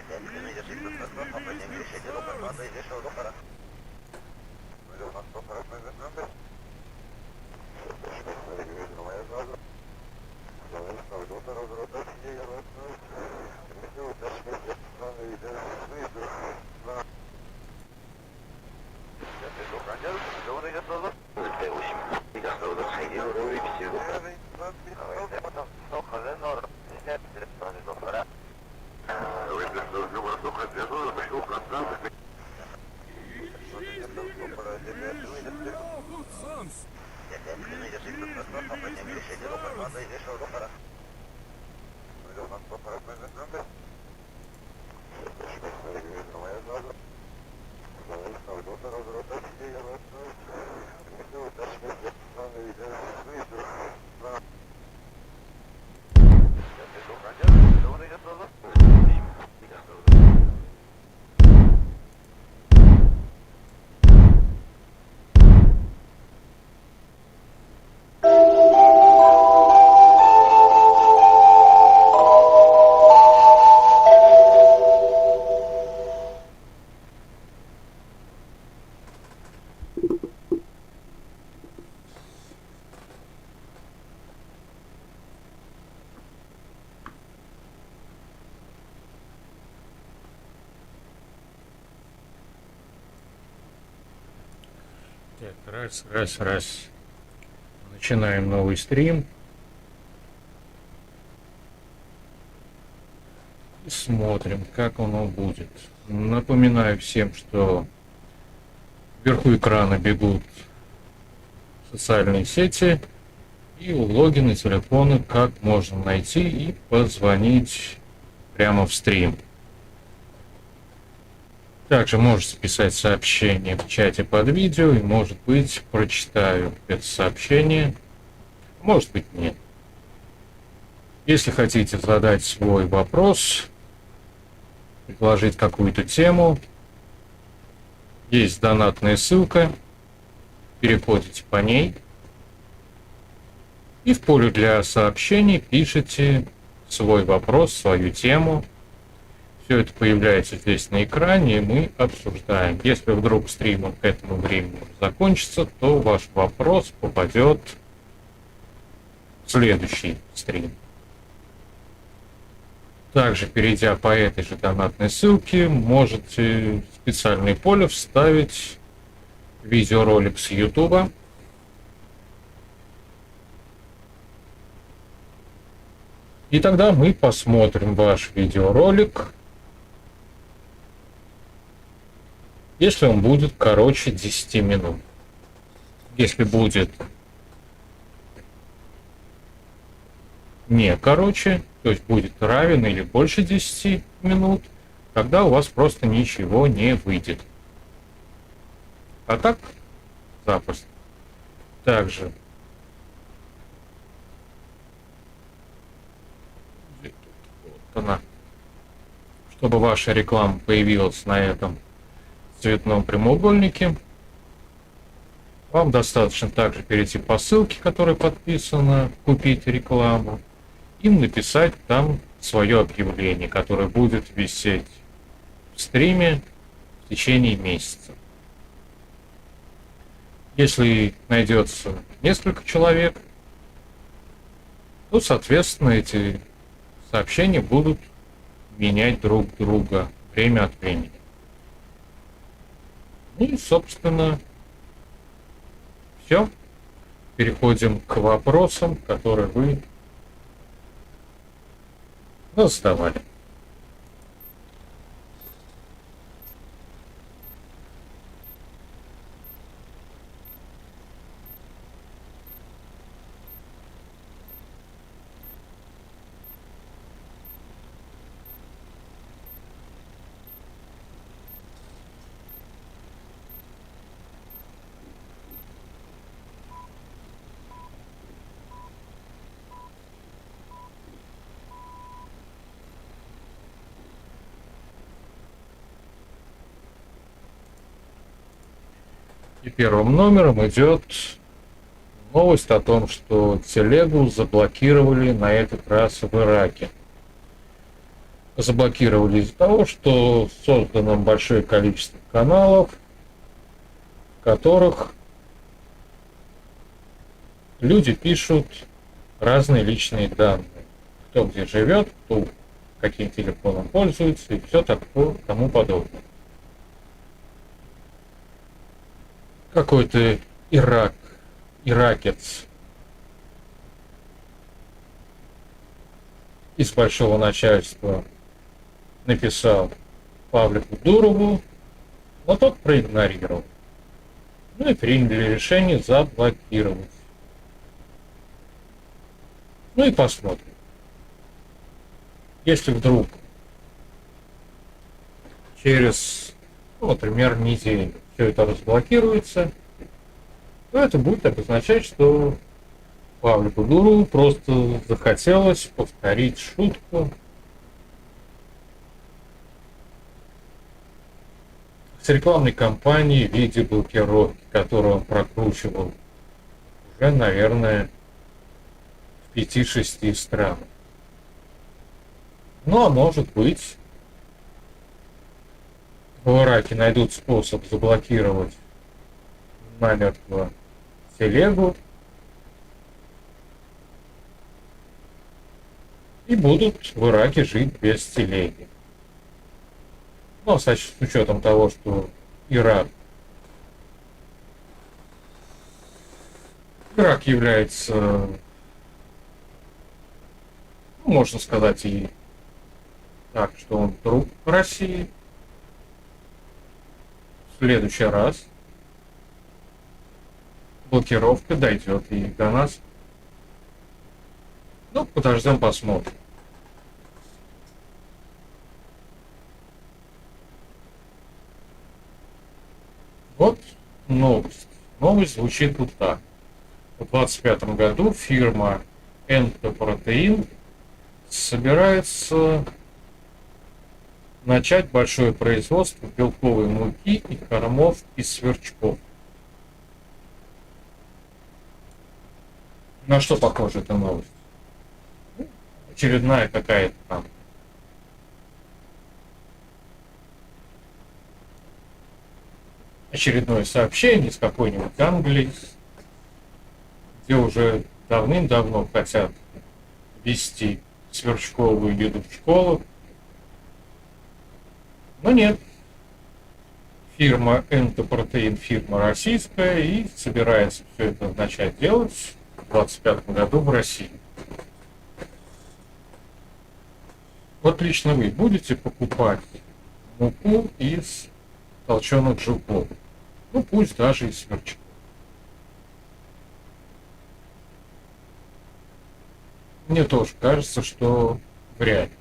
Так, раз. Начинаем новый стрим. И смотрим, как оно будет. Напоминаю всем, что вверху экрана бегут социальные сети и логины телефона, как можно найти и позвонить прямо в стрим. Также можете писать сообщение в чате под видео, и, может быть, прочитаю это сообщение, может быть, нет. Если хотите задать свой вопрос, предложить какую-то тему, есть донатная ссылка, переходите по ней, и в поле для сообщений пишите свой вопрос, свою тему. Все это появляется здесь на экране, и мы обсуждаем. Если вдруг стрим к этому времени закончится, то ваш вопрос попадет в следующий стрим. Также, перейдя по этой же донатной ссылке, можете в специальное поле вставить видеоролик с YouTube. И тогда мы посмотрим ваш видеоролик, если он будет короче 10 минут. Если будет не короче, то есть будет равен или больше 10 минут, тогда у вас просто ничего не выйдет. А так, запросто. Также вот она. Чтобы ваша реклама появилась на этом цветном прямоугольнике, вам достаточно также перейти по ссылке, которая подписана «Купить рекламу», и написать там свое объявление, которое будет висеть в стриме в течение месяца. Если найдется несколько человек, то, соответственно, эти сообщения будут менять друг друга время от времени. И, собственно, все. Переходим к вопросам, которые вы задавали. И первым номером идет новость о том, что телегу заблокировали на этот раз в Ираке. заблокировали из-за того, что создано большое количество каналов, в которых люди пишут разные личные данные. Кто где живет, кто каким телефоном пользуется и все такое тому подобное. Какой-то иракец из большого начальства написал Павлику Дурову, но тот проигнорировал. Ну и приняли решение заблокировать. Ну и посмотрим. Если вдруг через, например, неделю все это разблокируется, то это будет обозначать, что Павлику Дурову просто захотелось повторить шутку с рекламной кампанией в виде блокировки, которую он прокручивал уже, наверное, в 5-6 странах. Ну, а может быть, в Ираке найдут способ заблокировать намертво телегу и будут в Ираке жить без телеги. Ну, с учетом того, что Ирак является, можно сказать, и так, что он друг России. В следующий раз блокировка дойдет и до нас. Ну, подождем, посмотрим. Вот новость. Новость звучит вот так. В 2025 году фирма Энтопротеин собирается начать большое производство белковой муки и кормов из сверчков. На что похожа эта новость? Очередная какая-то там очередное сообщение из какой-нибудь Англии, где уже давным-давно хотят ввести сверчковую еду в школу. Но нет. Фирма Энтопротеин, фирма российская, и собирается все это начать делать в 2025 году в России. Вот лично вы будете покупать муку из толченых жуков? Ну, пусть даже из сверчков. Мне тоже кажется, что вряд ли.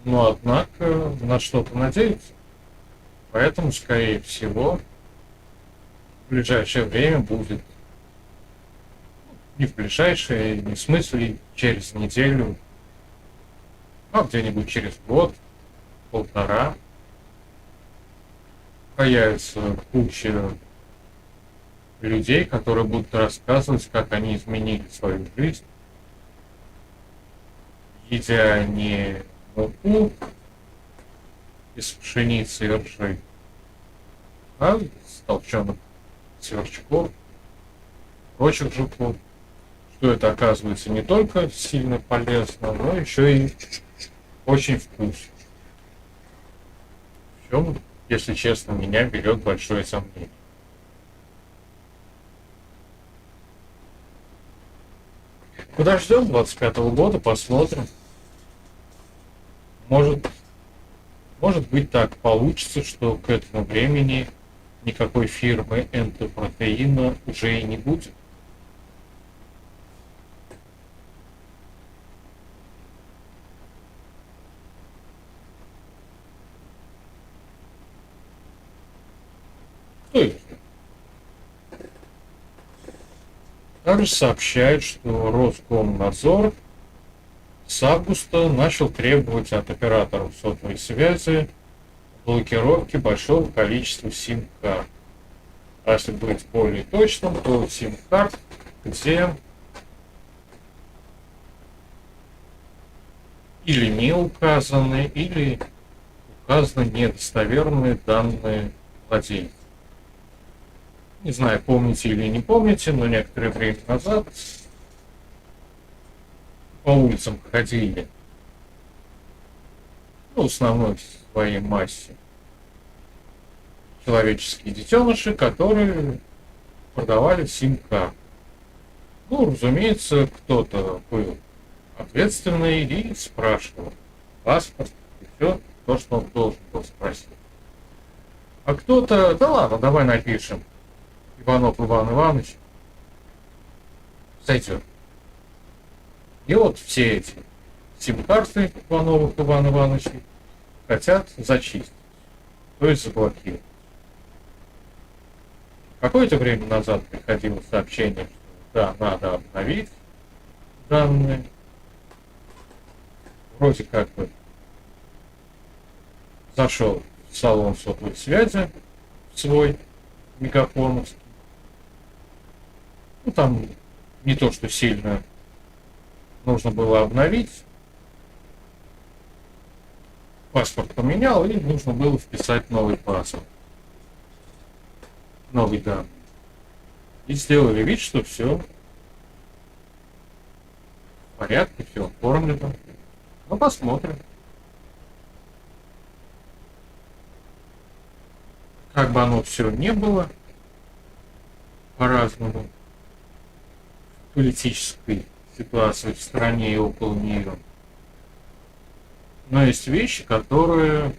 Но, однако, на что-то надеяться. Поэтому, скорее всего, в ближайшее время будет, не в ближайшее, не в смысле через неделю, а где-нибудь через год, полтора, появится куча людей, которые будут рассказывать, как они изменили свою жизнь, едя не муку из пшеницы и ржи, а из толченых сверчков, прочих жуков, что это оказывается не только сильно полезно, но еще и очень вкусно. В чем, если честно, меня берет большое сомнение. Подождем 25-го года, посмотрим. Может быть, так получится, что к этому времени никакой фирмы Энтопротеина уже и не будет. Кто это? Также сообщает, что Роскомнадзор с августа начал требовать от операторов сотовой связи блокировки большого количества сим-карт. А если быть более точным, то сим-карт, где или не указаны, или указаны недостоверные данные владельца. Не знаю, помните или не помните, но некоторое время назад по улицам ходили, ну, в основной своей массе, человеческие детеныши, которые продавали сим-карты. Ну, разумеется, кто-то был ответственный и спрашивал паспорт и все то, что он должен был спросить. А кто-то, да ладно, давай напишем Иванов Иван Иванович, сойдет. И вот все эти сим-карты Ивановых Иван Ивановичей хотят зачистить, то есть заблокировать. Какое-то время назад приходило сообщение, что да, надо обновить данные. Вроде как бы зашел в салон сотовой связи свой мегафоновский. Ну, там не то, что сильно нужно было обновить. Паспорт поменял, и нужно было вписать новый паспорт. Новый данный. И сделали вид, что все в порядке, все оформлено. Ну, посмотрим. Как бы оно все не было, по-разному, в политической ситуации в стране и около нее. Но есть вещи, которые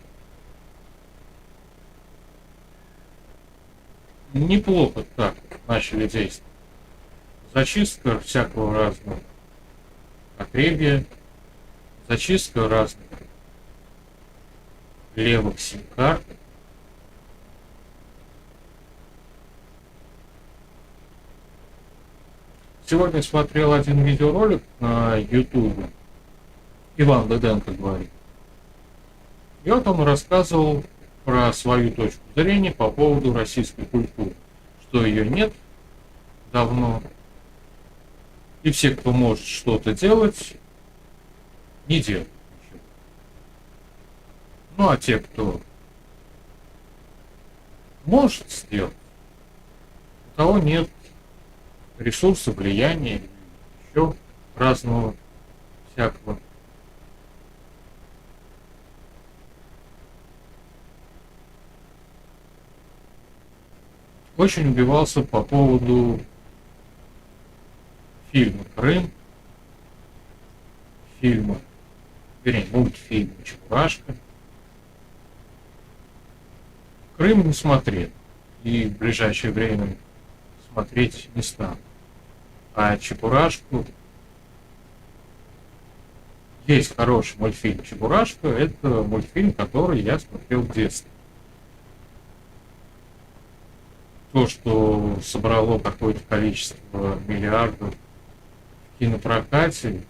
неплохо так начали действовать. Зачистка всякого разного отребья, зачистка разных левых сим-карт. Сегодня смотрел один видеоролик на YouTube. Иван Дыденко говорит. И вот он рассказывал про свою точку зрения по поводу российской культуры. Что ее нет давно. И все, кто может что-то делать, не делают ничего. Ну а те, кто может сделать, у того нет ресурсов, влияния, еще разного всякого. Очень убивался по поводу фильма «Крым», мультфильма «Чебурашка». Крым не смотрел, и в ближайшее время смотреть не стану. А Чебурашку... Есть хороший мультфильм «Чебурашка», это мультфильм, который я смотрел в детстве. То, что собрало какое-то количество миллиардов в кинопрокате,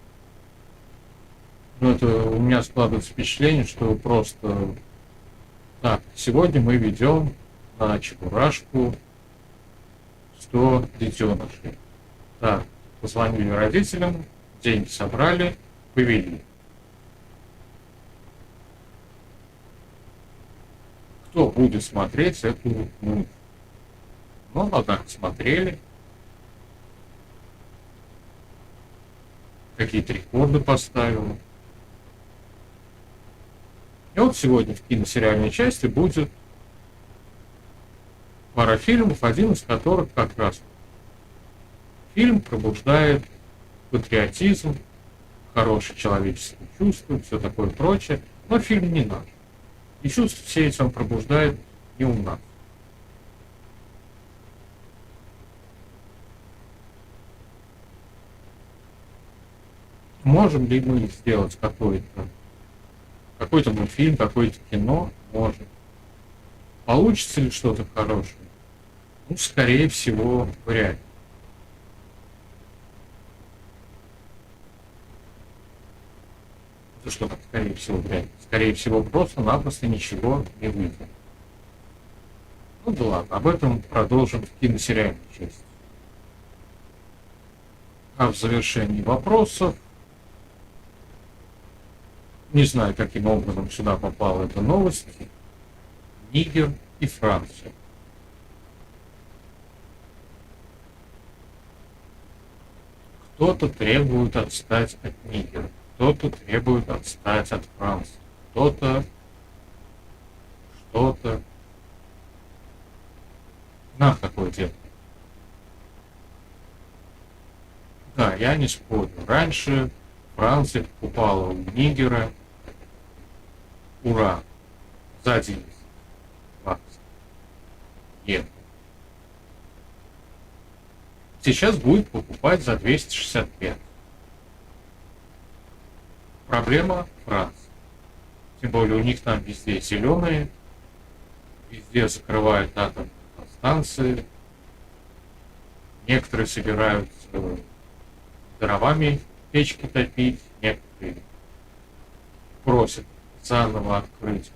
ну, это у меня складывается впечатление, что просто так, сегодня мы ведем на Чебурашку 100 детенышей. Так, позвонили родителям, деньги собрали, повели. Кто будет смотреть эту мультфильм? Ну, ладно, смотрели. Какие-то рекорды поставил. И вот сегодня в киносериальной части будет пара фильмов, один из которых как раз фильм пробуждает патриотизм, хорошие человеческие чувства, все такое прочее. Но фильм не наш. И чувства все эти он пробуждает не у нас. Можем ли мы сделать какой-то мультфильм, какое-то кино? Можем. Получится ли что-то хорошее? Ну, скорее всего, вряд ли. Ну, что, скорее всего, вряд ли. Скорее всего, просто-напросто ничего не выйдет. Ну да ладно, об этом продолжим в киносериальной части. А в завершении вопросов Не знаю, каким образом сюда попала эта новость. Нигер и Франция. Кто-то требует отстать от Нигера, кто-то требует отстать от Франции, кто-то что-то. На какое дело? Да, я не спорю. Раньше Франция покупала у Нигера уран за 11 баксов. Евро. Сейчас будет покупать за 265. Проблема Франции. Тем более у них там везде зеленые, везде закрывают атомные станции. Некоторые собираются дровами печки топить, некоторые просят заново открыть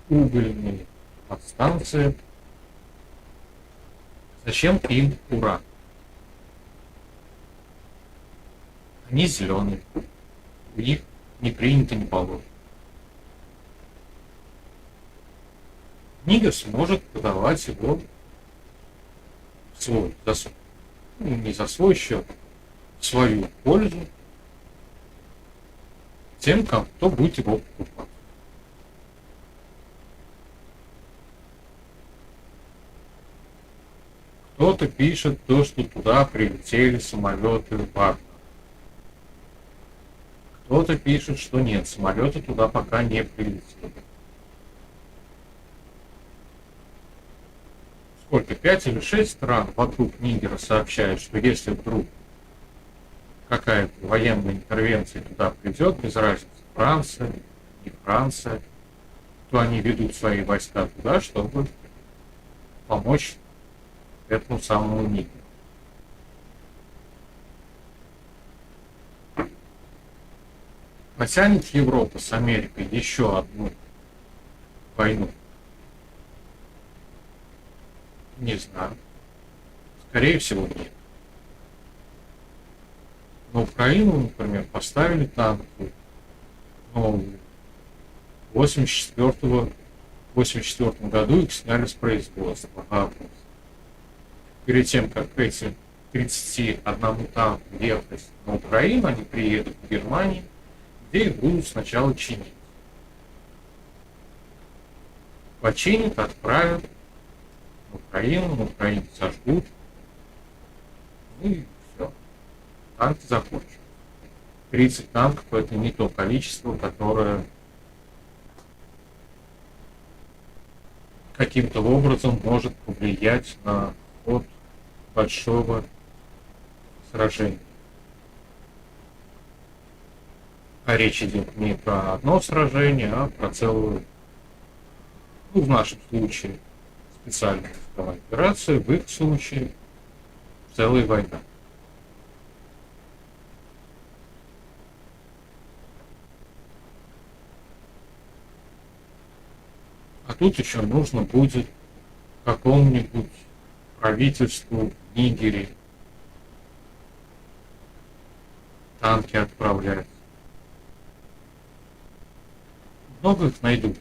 угольные подстанции. Зачем им уран? Они зеленые. У них не принято, не положено. Нигер сможет продавать его в свой, не за свой счет, в свою пользу тем, кто будет его покупать. Кто-то пишет то, что туда прилетели самолеты Вагнера. Кто-то пишет, что нет, самолеты туда пока не прилетели. Сколько? 5 или 6 стран вокруг Нигера сообщают, что если вдруг какая-то военная интервенция туда придет, без разницы, Франция, не Франция, то они ведут свои войска туда, чтобы помочь этому самому Нигеру. Потянет Европа с Америкой еще одну войну? Не знаю. Скорее всего, нет. На Украину, например, поставили танки, но в 1984 году их сняли с производства. Перед тем, как эти 31 танку ехать на Украину, они приедут в Германию, где их будут сначала чинить. Починят, отправят в Украину, на Украине сожгут, и все. Танки закончатся. 30 танков — это не то количество, которое каким-то образом может повлиять на ход большого сражения. А речь идет не про одно сражение, а про целую, ну, в нашем случае, специальную операцию, в их случае целая война. А тут еще нужно будет какому-нибудь правительству в Нигере танки отправлять. Много их найдут,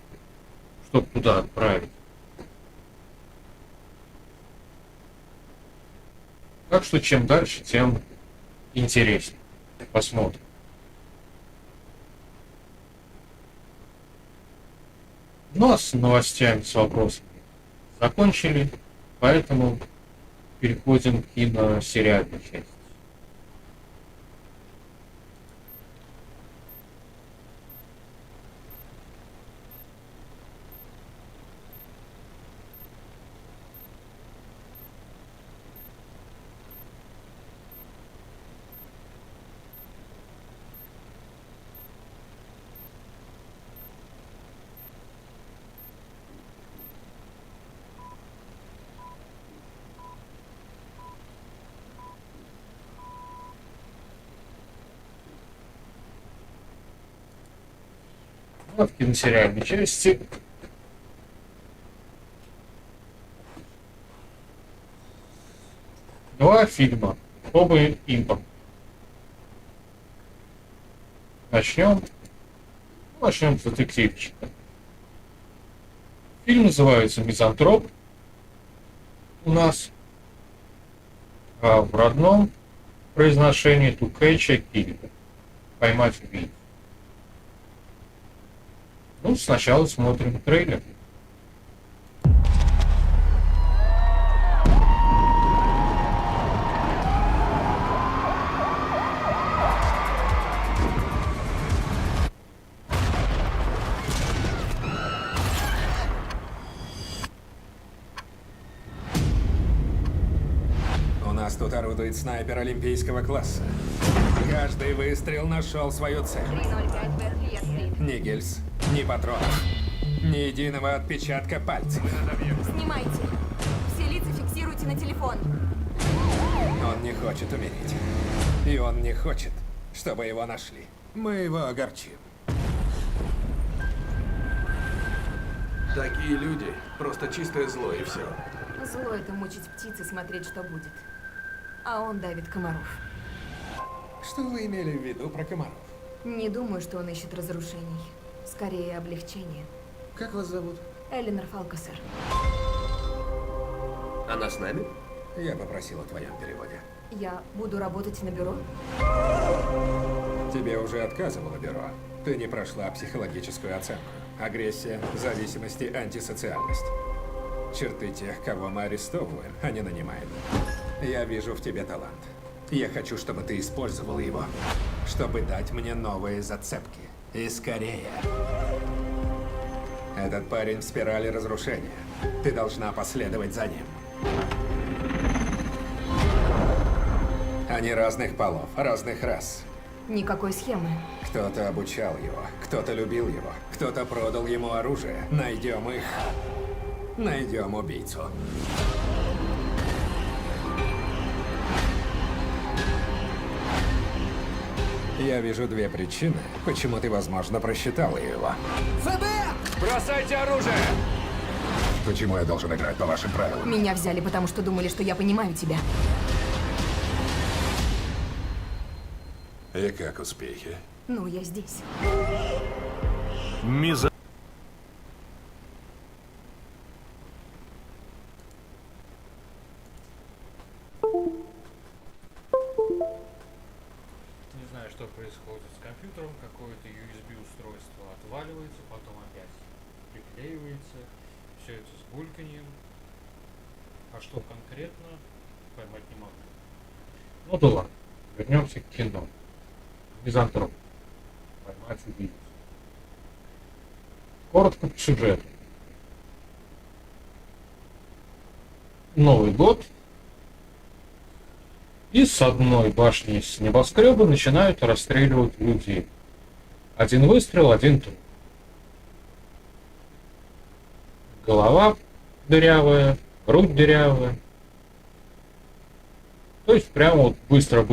чтобы туда отправить. Так что чем дальше, тем интереснее. Посмотрим. Ну а с новостями, с вопросами закончили, поэтому переходим к киносериальной части. В киносериальной части два фильма, оба импорт. Начнем Начнем с детективчика. Фильм называется «Мизантроп» у нас, а в родном произношении «To catch a killer» — «Поймать убийцу». Ну, сначала смотрим трейлер. У нас тут орудует снайпер олимпийского класса. Каждый выстрел нашел свою цель. 305 Бетли-Стрит. Ни гильз, ни патронов, ни единого отпечатка пальцев. Снимайте. Все лица фиксируйте на телефон. Он не хочет умереть. И он не хочет, чтобы его нашли. Мы его огорчим. Такие люди — просто чистое зло и все. Зло это мучить птиц и смотреть, что будет. А он давит комаров. Что вы имели в виду про комаров? Не думаю, что он ищет разрушений. Скорее, облегчение. Как вас зовут? Эленор Фалкасер. Она с нами? Я попросил о твоем переводе. Я буду работать на бюро? Тебе уже отказывало бюро. Ты не прошла психологическую оценку. Агрессия, зависимость и антисоциальность. Черты тех, кого мы арестовываем, а не нанимаем. Я вижу в тебе талант. Я хочу, чтобы ты использовал его, чтобы дать мне новые зацепки. И скорее. Этот парень в спирали разрушения. Ты должна последовать за ним. Они разных полов, разных рас. Никакой схемы. Кто-то обучал его, кто-то любил его, кто-то продал ему оружие. Найдем их. Найдем убийцу. Я вижу две причины, почему ты, возможно, просчитала его. ФБР! Бросайте оружие! Почему я должен играть по вашим правилам? Меня взяли, потому что думали, что я понимаю тебя. И как успехи? Ну, я здесь. Не знаю, что происходит с компьютером, какое-то USB-устройство отваливается, потом опять приклеивается, все это с бульканьем. А что конкретно, поймать не могу. Ну да ладно, вернемся к кино. Мизантроп. Поймать убийцу. Коротко по сюжету. Новый год. И с одной башни с небоскреба начинают расстреливать людей. Один выстрел, один труп. Голова дырявая, грудь дырявая. То есть прямо вот быстро.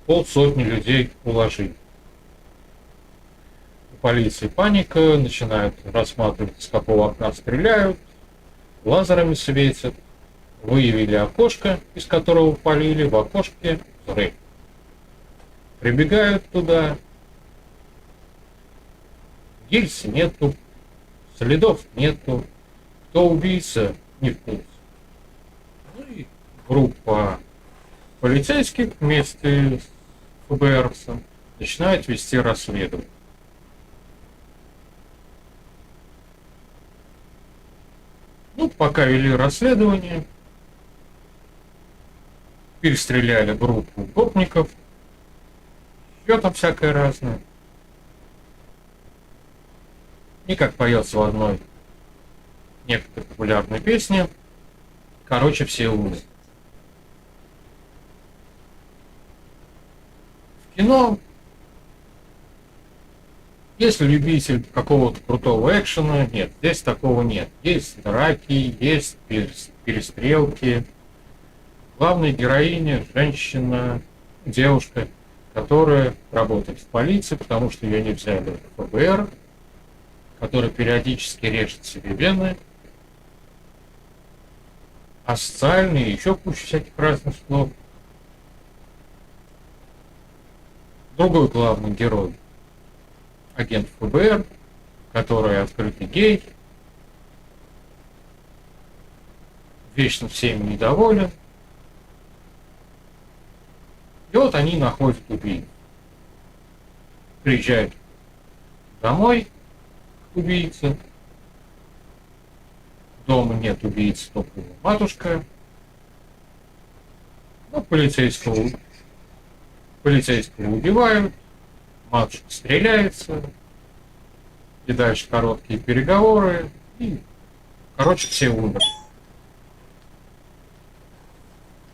Полсотни людей уложили. У полиции паника, начинают рассматривать, с какого окна стреляют, лазерами светят. Выявили окошко, из которого полили, в окошке взрыв. Прибегают туда. Гильз нету, следов нету. Кто убийца, не в курсе. Ну и группа полицейских вместе с ФБРовцем начинает вести расследование. Ну, пока вели расследование, перестреляли группу гопников, еще там всякое разное. И как поется в одной некоторой популярной песне, короче, все умные. В кино, если любитель какого-то крутого экшена, нет, здесь такого нет. Есть драки, есть перестрелки. Главная героиня — женщина, девушка, которая работает в полиции, потому что ее не взяли в ФБР, которая периодически режет себе вены, асоциальные, еще куча всяких разных слов. Другой главный герой, агент ФБР, который открытый гей, вечно всеми недоволен. И вот они находят убийцу. Приезжают домой к убийце. Дома нет убийцы, только его матушка. Ну, полицейского убивают, матушка стреляется, и дальше короткие переговоры, и, короче, все умерли.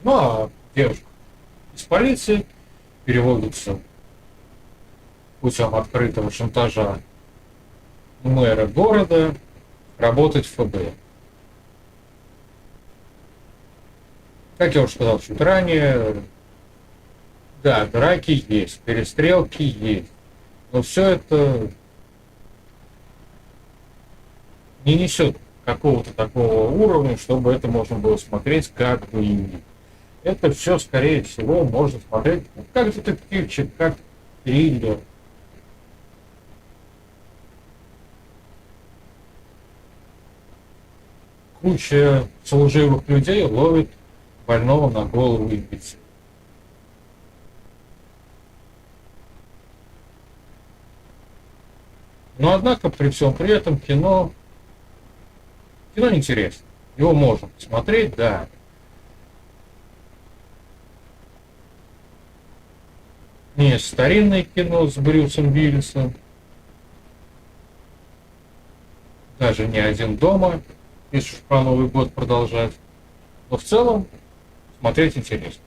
Ну, а девушка из полиции переводится путем открытого шантажа мэра города работать в ФБР. Как я уже сказал чуть ранее, да, драки есть, перестрелки есть, но все это не несет какого-то такого уровня, чтобы это можно было смотреть как боевик. Это все, скорее всего, можно смотреть как детективчик, как триллер. Куча служивых людей ловит больного на голову и бицепс. Но однако при всем при этом кино неинтересно. Его можно посмотреть, да. Не старинное кино с Брюсом Уиллисом, даже не «Один дома», если уж про Новый год продолжать. Но в целом смотреть интересно.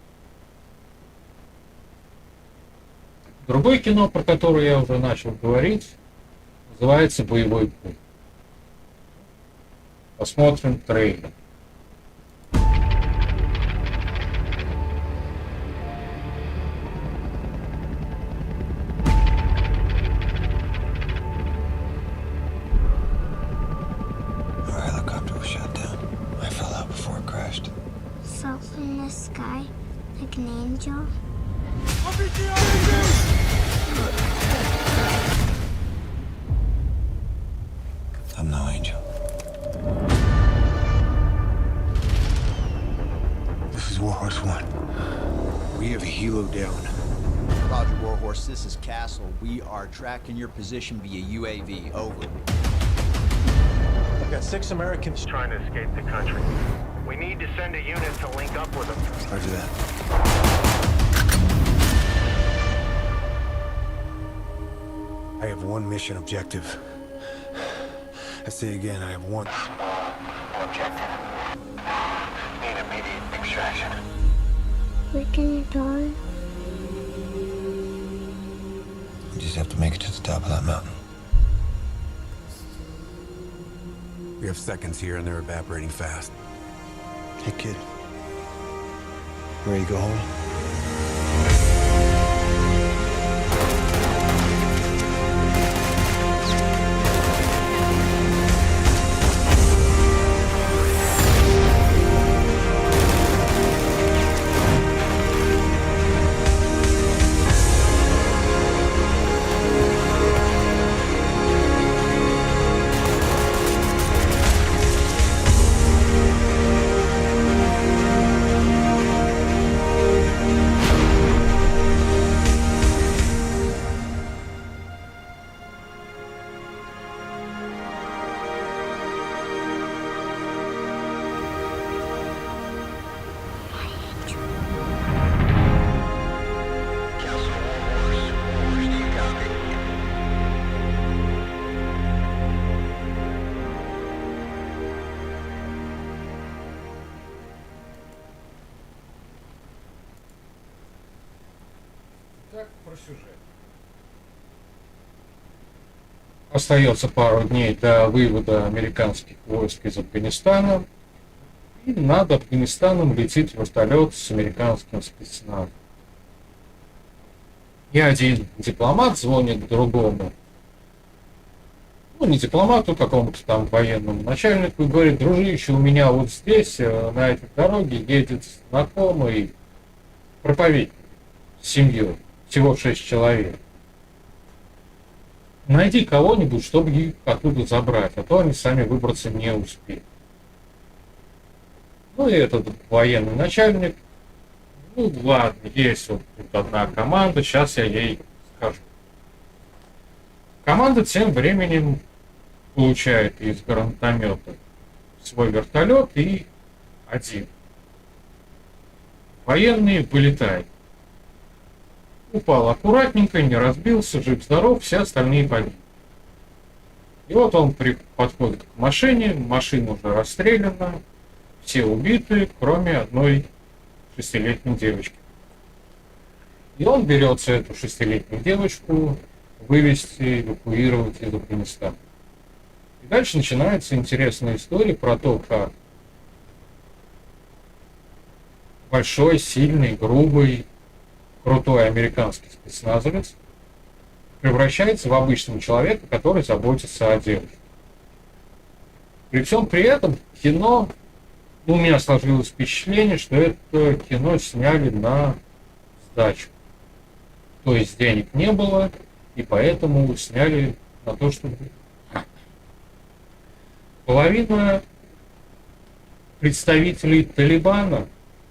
Другое кино, про которое я уже начал говорить, называется «Боевой путь». Посмотрим трейлер. Our helicopter was shot down. I fell out before it crashed. So in the sky, like an angel. I'm no angel. This is Warhorse One. We have a helo down. Roger, Warhorse, this is Castle. We are tracking your position via UAV. Over. I've got 6 Americans trying to escape the country. We need to send a unit to link up with them. Roger that. I have one mission objective. I say again, I have one. Objective. Need immediate extraction. We're gonna die. We just have to make it to the top of that mountain. We have seconds here and they're evaporating fast. Hey kid, ready to go home? Так, про сюжет. Остается пару дней до вывода американских войск из Афганистана. И над Афганистаном летит вертолет с американским спецназом. И один дипломат звонит другому. Ну, не дипломату, какому-то там военному начальнику, и говорит: дружище, у меня вот здесь, на этой дороге, едет знакомый проповедник с семьей. всего 6 человек. Найди кого-нибудь, чтобы их оттуда забрать, а то они сами выбраться не успеют. Ну и этот военный начальник, ну ладно, есть вот тут одна команда, сейчас я ей скажу. Команда тем временем получает из гранатомета свой вертолет и один. Военный вылетает. Упал аккуратненько, не разбился, жив-здоров, все остальные погибли. И вот он подходит к машине, машина уже расстреляна, все убиты, кроме одной 6-летней девочки. И он берется эту 6-летнюю девочку вывести, эвакуировать из Афганистана. И дальше начинается интересная история про то, как большой, сильный, грубый, крутой американский спецназовец превращается в обычного человека, который заботится о девушке. При всем при этом кино, у меня сложилось впечатление, что это кино сняли на сдачу. То есть денег не было, и поэтому сняли на то, чтобы... Половина представителей Талибана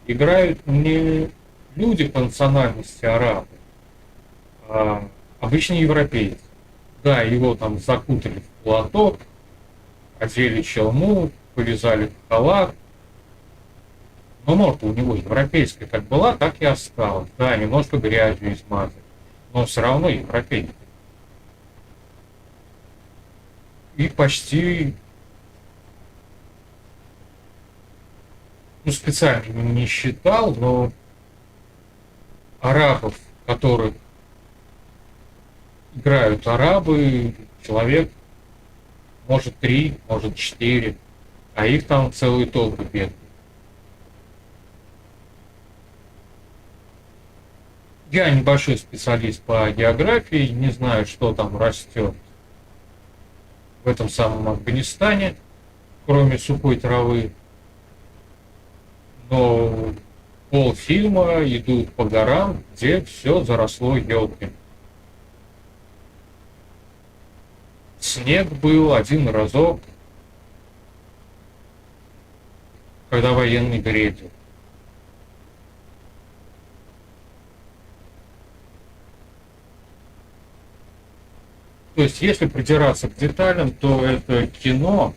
играют не люди по национальности арабы, а обычные европейцы. Да, его там закутали в платок, одели челму, повязали в халат. Но морда у него европейская как была, так и осталась. Да, немножко грязью измазали, но все равно европейский. И почти... Ну, специально не считал, но арабов, которых играют арабы, человек, может 3, может 4, а их там целый толпы бедных. Я небольшой специалист по географии, не знаю, что там растет в этом самом Афганистане, кроме сухой травы. Но полфильма идут по горам, где все заросло елками. Снег был один разок, когда военный грезил. То есть, если придираться к деталям, то это кино,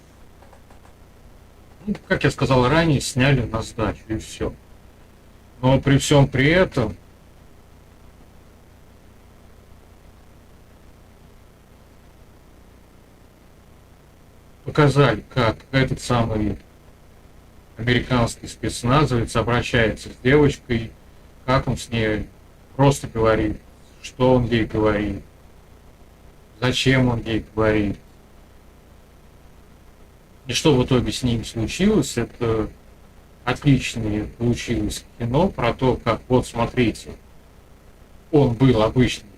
ну, как я сказал ранее, сняли на сдачу и все. Но при всем при этом показали, как этот самый американский спецназовец обращается с девочкой, как он с ней просто говорит, что он ей говорит, зачем он ей говорит. И что в итоге с ним случилось, это отличное получилось кино про то, как, вот смотрите, он был обычный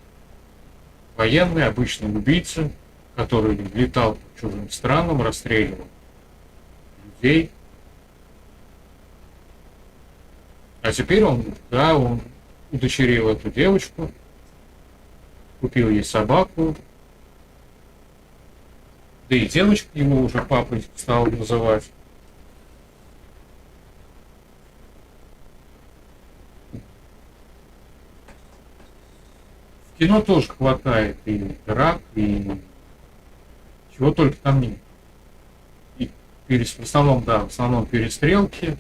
военный, обычный убийца, который летал по чужим странам, расстреливал людей. А теперь он удочерил эту девочку, купил ей собаку, да и девочка его уже папой стала называть. В кино тоже хватает и драк, и чего только там нет. И в основном перестрелки.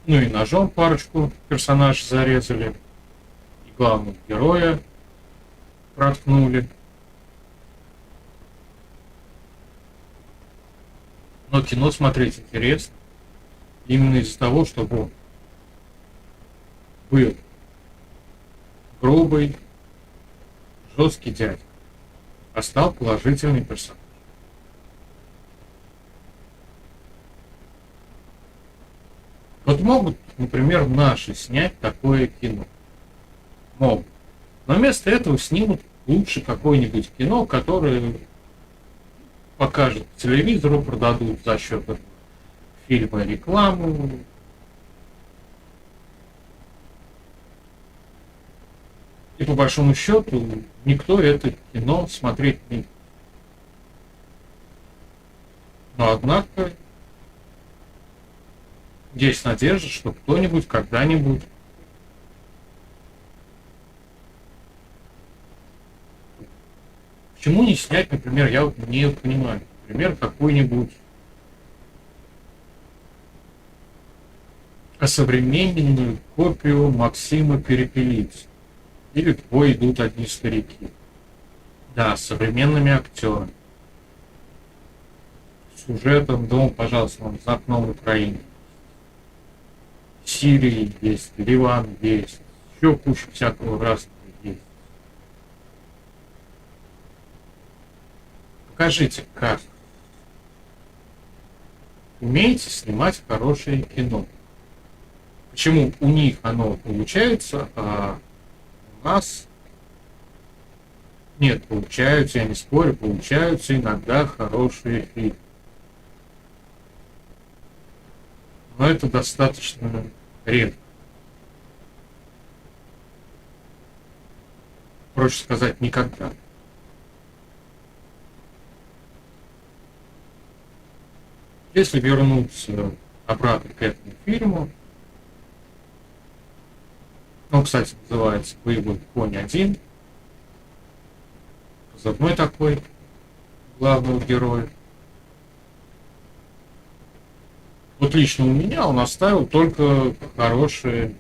Ну и ножом парочку персонажей зарезали. И главного героя проткнули. Но кино смотреть интересно. Именно из-за того, чтобы он был грубый, жесткий дядя, а стал положительный персонаж. Вот могут, например, наши снять такое кино. Могут. Но вместо этого снимут лучше какое-нибудь кино, которое покажут по телевизору, продадут за счет фильма рекламу. И по большому счету никто это кино смотреть не будет. Но однако есть надежда, что кто-нибудь когда-нибудь почему не снять, например, я вот не понимаю, например, какую-нибудь осовремененную копию Максима Перепелицы или «В бой идут одни старики». Да, с современными актерами. Сюжетом «Дом, пожалуйста, вам за окном Украины». Сирии есть, Ливан есть, еще куча всякого разного есть. Покажите, как умеете снимать хорошее кино. Почему у них оно получается, а у нас нет, получаются, я не спорю, получаются иногда хорошие фильмы. Но это достаточно редко. Проще сказать, никогда. Если вернуться обратно к этому фильму, он, кстати, называется «Боевой конь 1». Позывной такой главного героя. Вот лично у меня он оставил только хорошие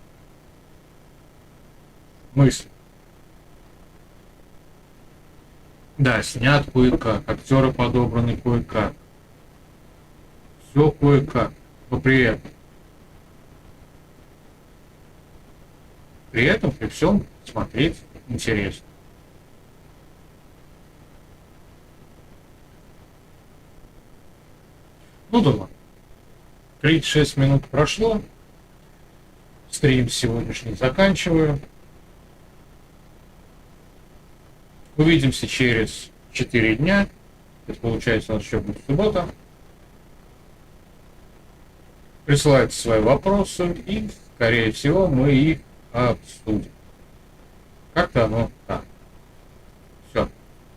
мысли. Да, снят кое-как, актеры подобраны кое-как. Все кое-как, но при этом при всем смотреть интересно. Ну да ладно. 36 минут прошло. Стрим сегодняшний заканчиваю. Увидимся через 4 дня. Это получается у нас еще будет суббота. Присылайте свои вопросы и, скорее всего, мы их обсудим. Как-то оно так. Все.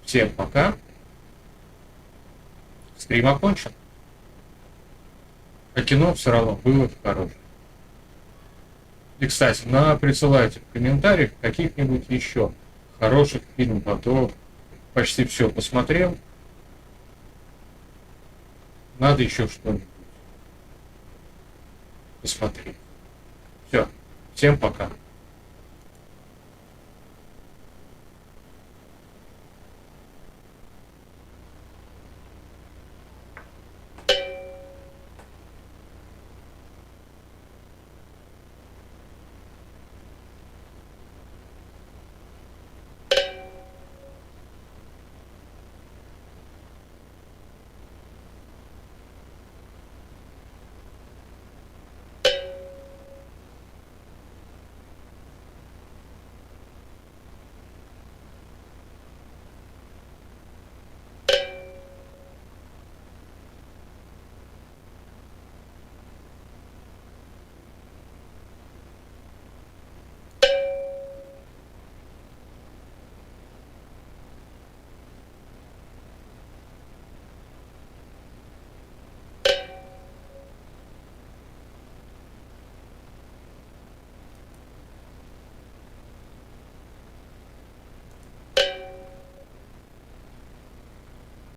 Всем пока. Стрим окончен. А кино все равно было хорошее. И, кстати, присылайте в комментариях каких-нибудь еще хороших фильмов, а то почти все посмотрел. Надо еще что-нибудь посмотреть. Все. Всем пока.